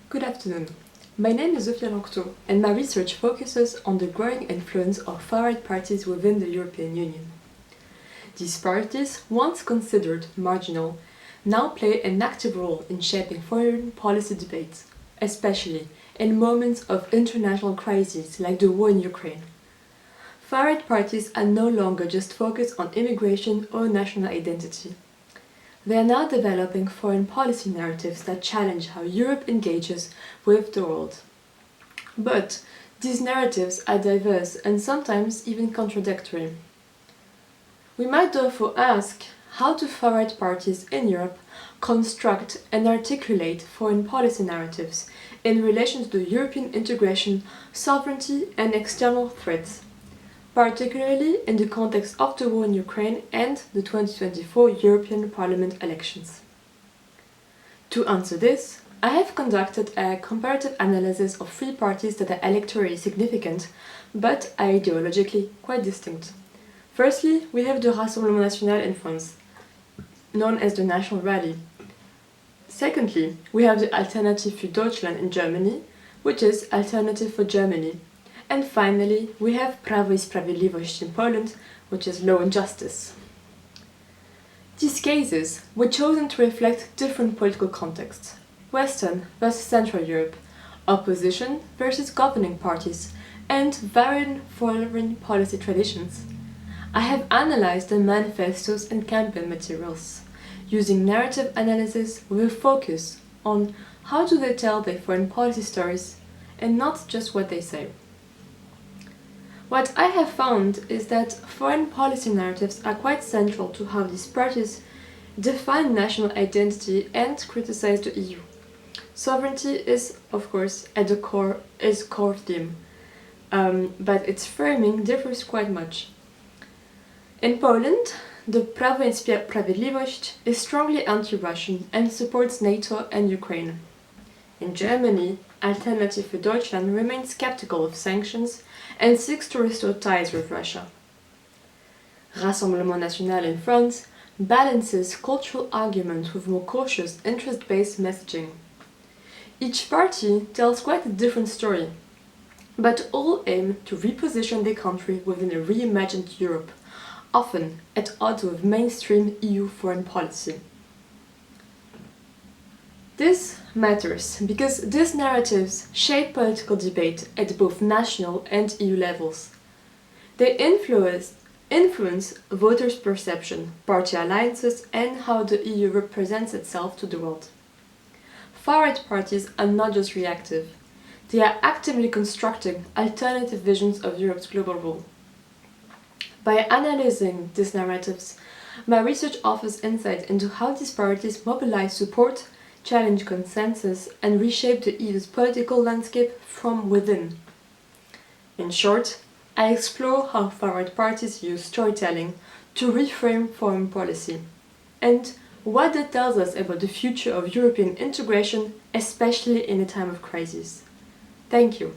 Good afternoon. My name is Zofia Lanctot, and my research focuses on the growing influence of far-right parties within the European Union. These parties, once considered marginal, now play an active role in shaping foreign policy debates, especially in moments of international crises like the war in Ukraine. Far-right parties are no longer just focused on immigration or national identity. They are now developing foreign policy narratives that challenge how Europe engages with the world. But these narratives are diverse and sometimes even contradictory. We might therefore ask, how do far-right parties in Europe construct and articulate foreign policy narratives in relation to the European integration, sovereignty and external threats, particularly in the context of the war in Ukraine and the 2024 European Parliament elections? To answer this, I have conducted a comparative analysis of three parties that are electorally significant, but are ideologically quite distinct. Firstly, we have the Rassemblement National in France, known as the National Rally. Secondly, we have the Alternative für Deutschland in Germany, which is Alternative for Germany. And finally, we have Prawo i Sprawiedliwość in Poland, which is Law and Justice. These cases were chosen to reflect different political contexts: Western versus Central Europe, opposition versus governing parties, and varying foreign policy traditions. I have analyzed the manifestos and campaign materials, using narrative analysis with a focus on how do they tell their foreign policy stories, and not just what they say. What I have found is that foreign policy narratives are quite central to how these parties define national identity and criticize the EU. Sovereignty is, of course, at the core theme, but its framing differs quite much. In Poland, the Prawo i Sprawiedliwość is strongly anti-Russian and supports NATO and Ukraine. In Germany, Alternative für Deutschland remains skeptical of sanctions and seeks to restore ties with Russia. Rassemblement National in France balances cultural arguments with more cautious, interest-based messaging. Each party tells quite a different story, but all aim to reposition their country within a reimagined Europe, often at odds with mainstream EU foreign policy. This matters because these narratives shape political debate at both national and EU levels. They influence voters' perception, party alliances, and how the EU represents itself to the world. Far-right parties are not just reactive, they are actively constructing alternative visions of Europe's global role. By analyzing these narratives, my research offers insight into how these parties mobilize support, challenge consensus, and reshape the EU's political landscape from within. In short, I explore how far-right parties use storytelling to reframe foreign policy, and what that tells us about the future of European integration, especially in a time of crisis. Thank you.